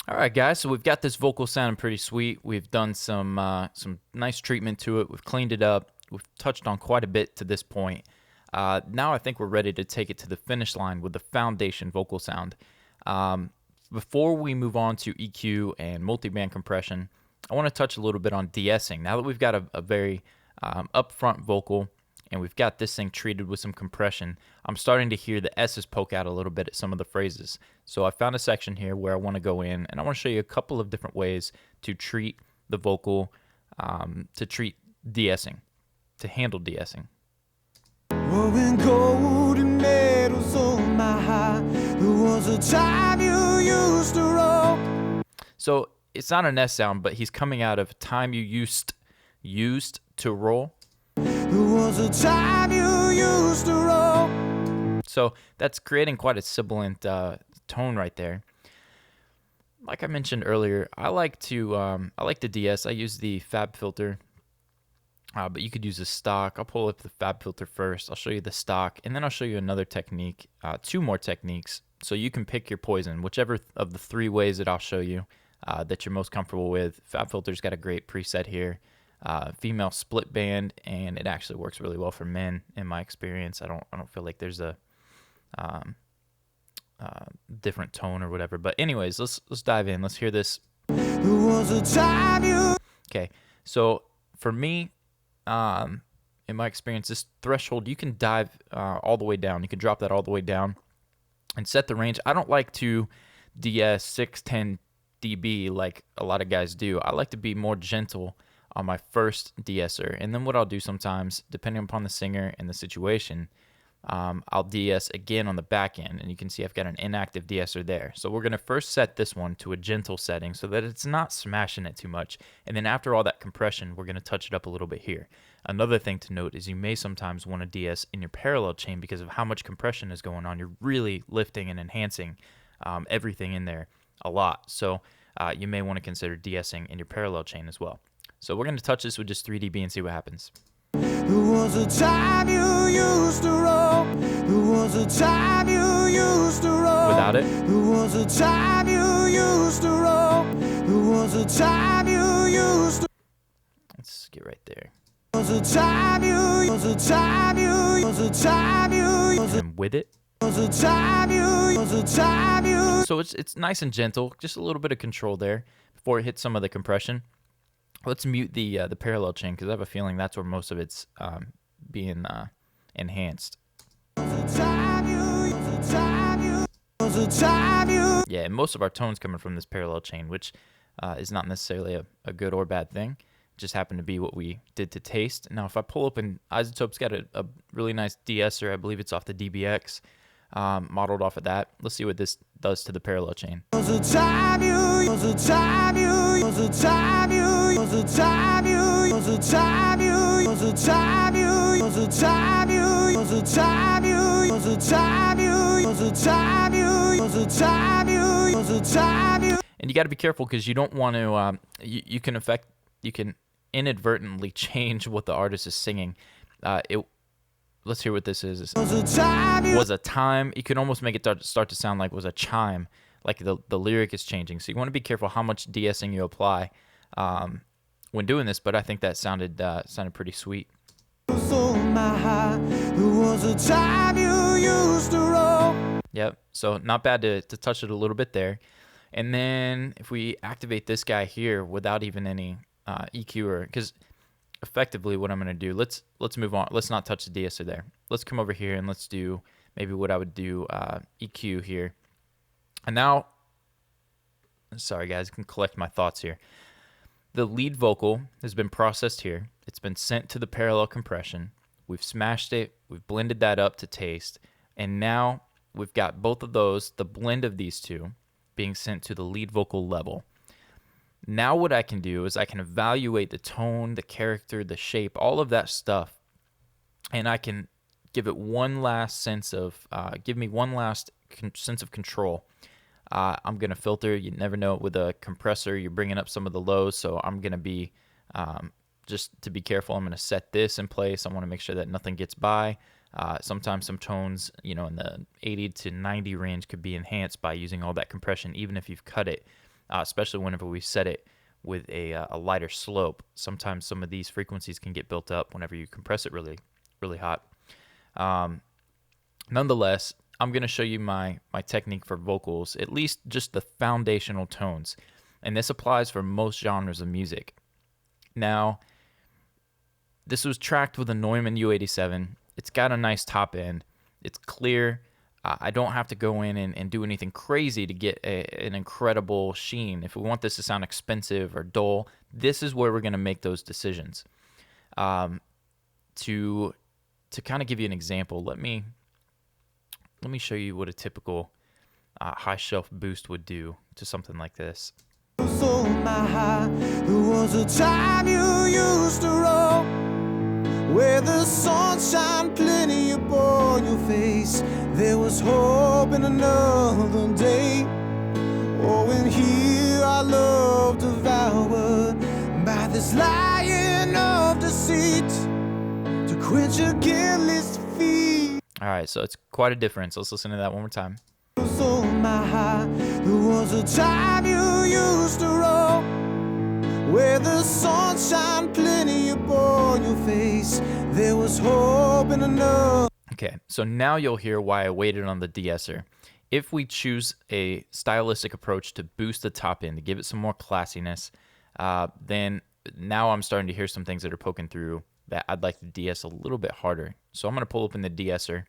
All right, guys. So we've got this vocal sounding pretty sweet. We've done some nice treatment to it. We've cleaned it up. We've touched on quite a bit to this point. Now I think we're ready to take it to the finish line with the foundation vocal sound. Before we move on to EQ and multiband compression, I want to touch a little bit on de-essing. Now that we've got a very upfront vocal and we've got this thing treated with some compression, I'm starting to hear the S's poke out a little bit at some of the phrases. So I found a section here where I want to go in and I want to show you a couple of different ways to treat the vocal, to treat de-essing, to handle de-essing. Rolling gold and medals on my high. There was a time you used to roll. So it's not an S sound, but he's coming out of time you used to roll. There was a time you used to roll. So that's creating quite a sibilant tone right there. Like I mentioned earlier, I like to de-ess. I use the Fab filter, but you could use a stock. I'll pull up the Fab filter first. I'll show you the stock, and then I'll show you another technique, two more techniques, so you can pick your poison, whichever of the three ways that I'll show you that you're most comfortable with. Fab filter's got a great preset here. Female split band, and it actually works really well for men in my experience. I don't feel like there's a different tone or whatever. But anyways, let's dive in. Let's hear this. There was a time you. Okay, so for me, in my experience, this threshold, you can dive all the way down. You can drop that all the way down and set the range. I don't like to DS 610 dB like a lot of guys do. I like to be more gentle on my first de-esser, and then what I'll do sometimes, depending upon the singer and the situation, I'll de-ess again on the back end, and you can see I've got an inactive de-esser there. So we're going to first set this one to a gentle setting so that it's not smashing it too much, and then after all that compression, we're going to touch it up a little bit here. Another thing to note is you may sometimes want to de-ess in your parallel chain because of how much compression is going on. You're really lifting and enhancing everything in there a lot, so you may want to consider de-essing in your parallel chain as well. So we're going to touch this with just 3 dB and see what happens. There was a time you used to roll. There was a time you used to roll. Without it. There was a time you used to roll. There was a time you used to. Let's get right there. There was a time you. Was a time you. Was a time you. And with it. Was a time you. Was a time you. So it's nice and gentle, just a little bit of control there before it hits some of the compression. Let's mute the parallel chain because I have a feeling that's where most of it's being enhanced. Yeah, and most of our tones coming from this parallel chain, which is not necessarily a good or bad thing. It just happened to be what we did to taste. Now, if I pull open, Isotope's got a really nice de-esser. I believe it's off the DBX, modeled off of that. Let's see what this does to the parallel chain. And you got to be careful because you don't want to. You can inadvertently change what the artist is singing. Let's hear what this is. Was a time. You can almost make it start to sound like was a chime, like the lyric is changing. So you want to be careful how much de-essing you apply when doing this. But I think that sounded pretty sweet. Yep. So not bad to touch it a little bit there. And then if we activate this guy here without even any EQ, or because effectively what I'm going to do, let's move on. Let's not touch the de-esser there. Let's come over here and let's do maybe what I would do, EQ here. And now, sorry guys, I can collect my thoughts here. The lead vocal has been processed here. It's been sent to the parallel compression. We've smashed it. We've blended that up to taste. And now we've got both of those, the blend of these two, being sent to the lead vocal level. Now what I can do is I can evaluate the tone, the character, the shape, all of that stuff, and I can give it one last sense of, sense of control. I'm going to filter. You never know, with a compressor, you're bringing up some of the lows, so I'm going to be, just to be careful, I'm going to set this in place. I want to make sure that nothing gets by. Sometimes some tones, in the 80 to 90 range could be enhanced by using all that compression, even if you've cut it. especially whenever we set it with a lighter slope. Sometimes some of these frequencies can get built up whenever you compress it really, really hot. Nonetheless, I'm going to show you my technique for vocals, at least just the foundational tones. And this applies for most genres of music. Now, this was tracked with a Neumann U87. It's got a nice top end. It's clear. I don't have to go in and do anything crazy to get an incredible sheen. If we want this to sound expensive or dull, this is where we're going to make those decisions. To kind of give you an example, let me show you what a typical high shelf boost would do to something like this. So my high, there was a time you used to roll, where the sunshine plenty upon your face. There was hope in another day. Oh, and here our love devoured by this lion of deceit, to quench your guiltless feet. All right, so it's quite a difference. Let's listen to that one more time. So my high, there was a time you used to roll, where the sunshine plenty upon your face. There was hope in another. Okay, so now you'll hear why I waited on the de-esser. If we choose a stylistic approach to boost the top end, to give it some more classiness, then now I'm starting to hear some things that are poking through that I'd like to de-ess a little bit harder. So I'm going to pull open the de-esser,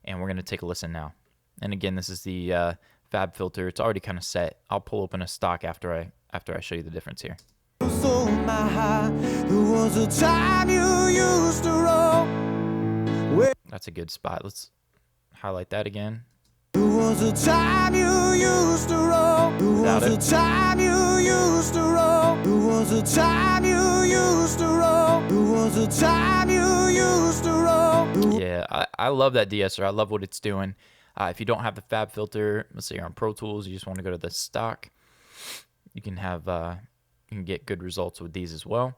and we're going to take a listen now. And again, this is the fab filter. It's already kind of set. I'll pull open a stock after I show you the difference here. So my high, there was a time you used to roll. That's a good spot. Let's highlight that again. There was a time you used to roll. There was a time you used to roll. There was a time you used to roll. There was a time you used to roll. Yeah, I love that de-esser. I love what it's doing. If you don't have the fab filter, let's say you're on Pro Tools, you just want to go to the stock, you can have you can get good results with these as well.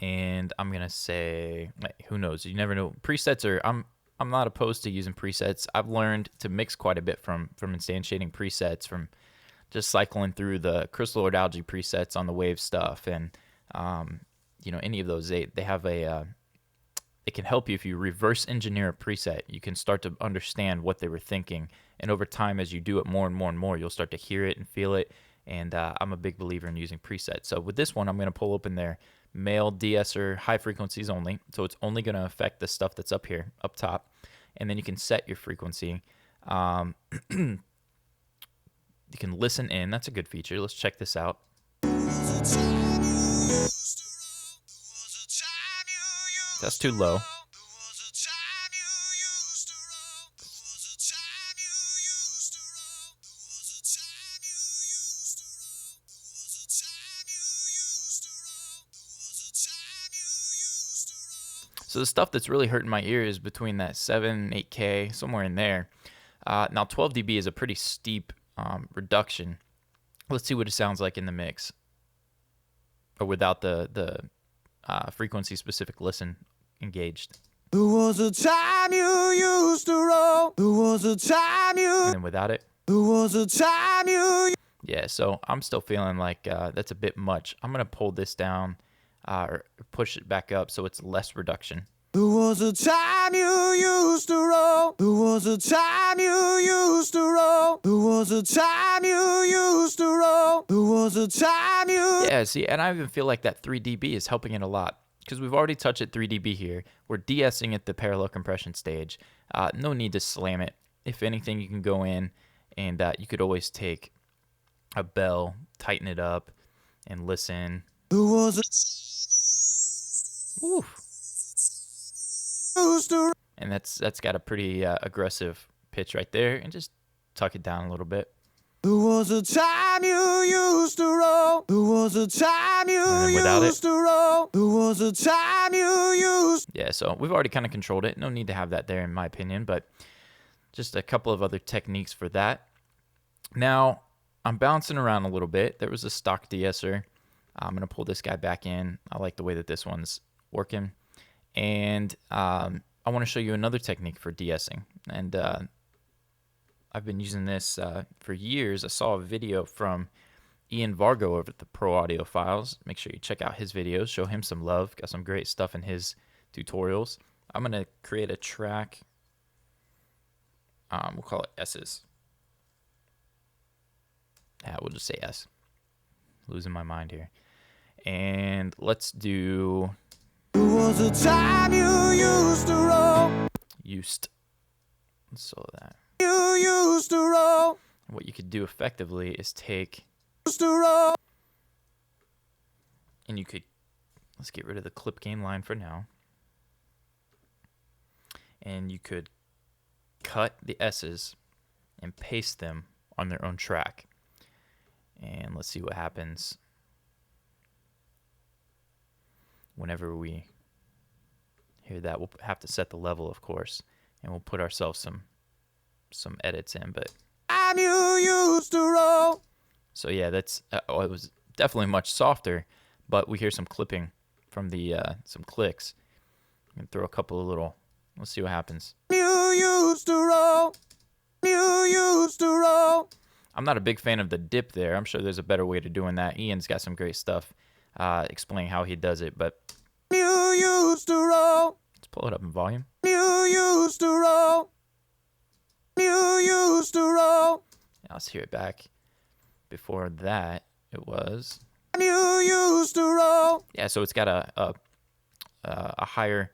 And I'm gonna say, who knows? You never know. Presets are I'm not opposed to using presets. I've learned to mix quite a bit from instantiating presets, from just cycling through the crystalloid algae presets on the wave stuff, and any of those they have a it can help you if you reverse engineer a preset. You can start to understand what they were thinking, and over time, as you do it more and more and more, you'll start to hear it and feel it. And I'm a big believer in using presets. So with this one, I'm going to pull open their male de-esser, high frequencies only. So it's only going to affect the stuff that's up here, up top. And then you can set your frequency. You can listen in. That's a good feature. Let's check this out. That's too low. So the stuff that's really hurting my ear is between that 7 and 8K, somewhere in there. Now 12 dB is a pretty steep reduction. Let's see what it sounds like in the mix, or without the frequency-specific listen engaged. There was a time you used to roll. There was a time you. And then without it. There was a time you. Yeah, so I'm still feeling like that's a bit much. I'm gonna pull this down. Or push it back up so it's less reduction. There was a time you used to roll. There was a time you used to roll. There was a time you used to roll. There was a time you. Yeah, see, and I even feel like that 3 dB is helping it a lot, because we've already touched at 3 dB here. We're de-essing at the parallel compression stage. No need to slam it. If anything, you can go in and you could always take a bell, tighten it up, and listen. There was a. Oof. And that's got a pretty aggressive pitch right there, and just tuck it down a little bit. There was a time you used to roll. There was a time you used to roll. There was a time you used. Yeah, so we've already kind of controlled it. No need to have that there, in my opinion, but just a couple of other techniques for that. Now, I'm bouncing around a little bit. There was a stock de-esser. I'm going to pull this guy back in. I like the way that this one's working. And I want to show you another technique for de-essing. And I've been using this for years. I saw a video from Ian Vargo over at the Pro Audio Files. Make sure you check out his videos. Show him some love. Got some great stuff in his tutorials. I'm going to create a track. We'll call it S's. Yeah, we'll just say S. Losing my mind here. And let's do... There was a time you used to roll. Used. So that. You used to roll. What you could do effectively is take... Used to roll. And you could... Let's get rid of the clip gain line for now. And you could cut the S's and paste them on their own track. And let's see what happens whenever we hear that. We'll have to set the level, of course, and we'll put ourselves some edits in. But I'm you used to roll. So yeah, that's it was definitely much softer, but we hear some clipping from the some clicks. And throw a couple of little. Let's see what happens. You used to roll. You used to roll. I'm not a big fan of the dip there. I'm sure there's a better way to doing that. Ian's got some great stuff explaining how he does it, but You used to roll. let's pull it up in volume. You used to roll. You used to roll. Yeah, let's hear it back. Before that, it was... You used to roll. Yeah, so it's got a higher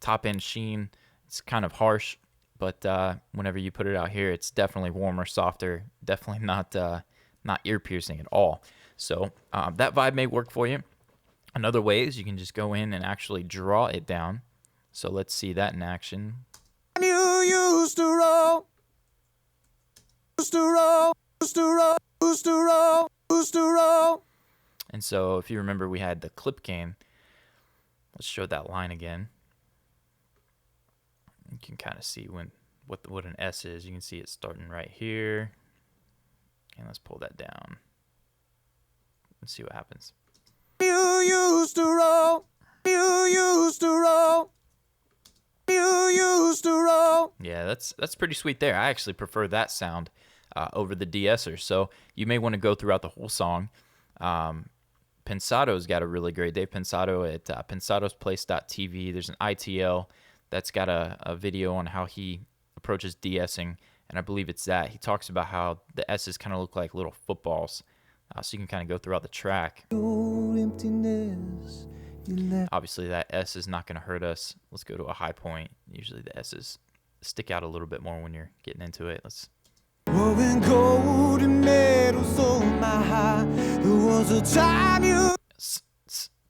top-end sheen. It's kind of harsh, but whenever you put it out here, it's definitely warmer, softer, definitely not ear-piercing at all. So that vibe may work for you. Another way is you can just go in and actually draw it down. So let's see that in action. You used to roll. Used to roll. Used to roll. Used to roll. Used to roll. And so if you remember, we had the clip gain. Let's show that line again. You can kind of see what an S is. You can see it starting right here. And let's pull that down. Let's see what happens. You used to roll. You used to roll. You used to roll. Yeah, that's pretty sweet there. I actually prefer that sound over the de-esser. So you may want to go throughout the whole song. Pensado's got a really great Dave Pensado at pensadosplace.tv. There's an ITL that's got a video on how he approaches de-essing, and I believe it's that. He talks about how the S's kind of look like little footballs, so you can kind of go throughout the track. Your emptiness, you left. Obviously, that S is not going to hurt us. Let's go to a high point. Usually the S's stick out a little bit more when you're getting into it. Let's... When gold and metal sold my high, there was a time you.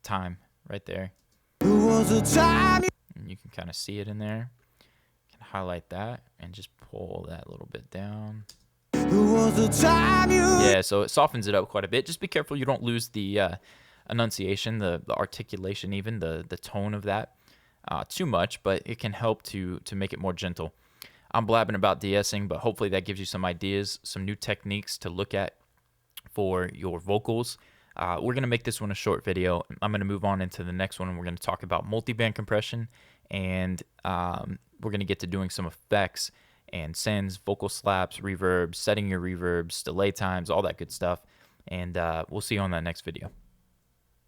Time right there. There was a time. And you can kind of see it in there. You can highlight that and just pull that a little bit down. There was a time you. Yeah, so it softens it up quite a bit. Just be careful you don't lose the enunciation, the articulation, even the tone of that too much, but it can help to make it more gentle. I'm blabbing about de-essing, but hopefully that gives you some ideas, some new techniques to look at for your vocals. We're going to make this one a short video. I'm going to move on into the next one, and we're going to talk about multiband compression, and we're going to get to doing some effects and sends, vocal slaps, reverbs, setting your reverbs, delay times, all that good stuff. And we'll see you on that next video.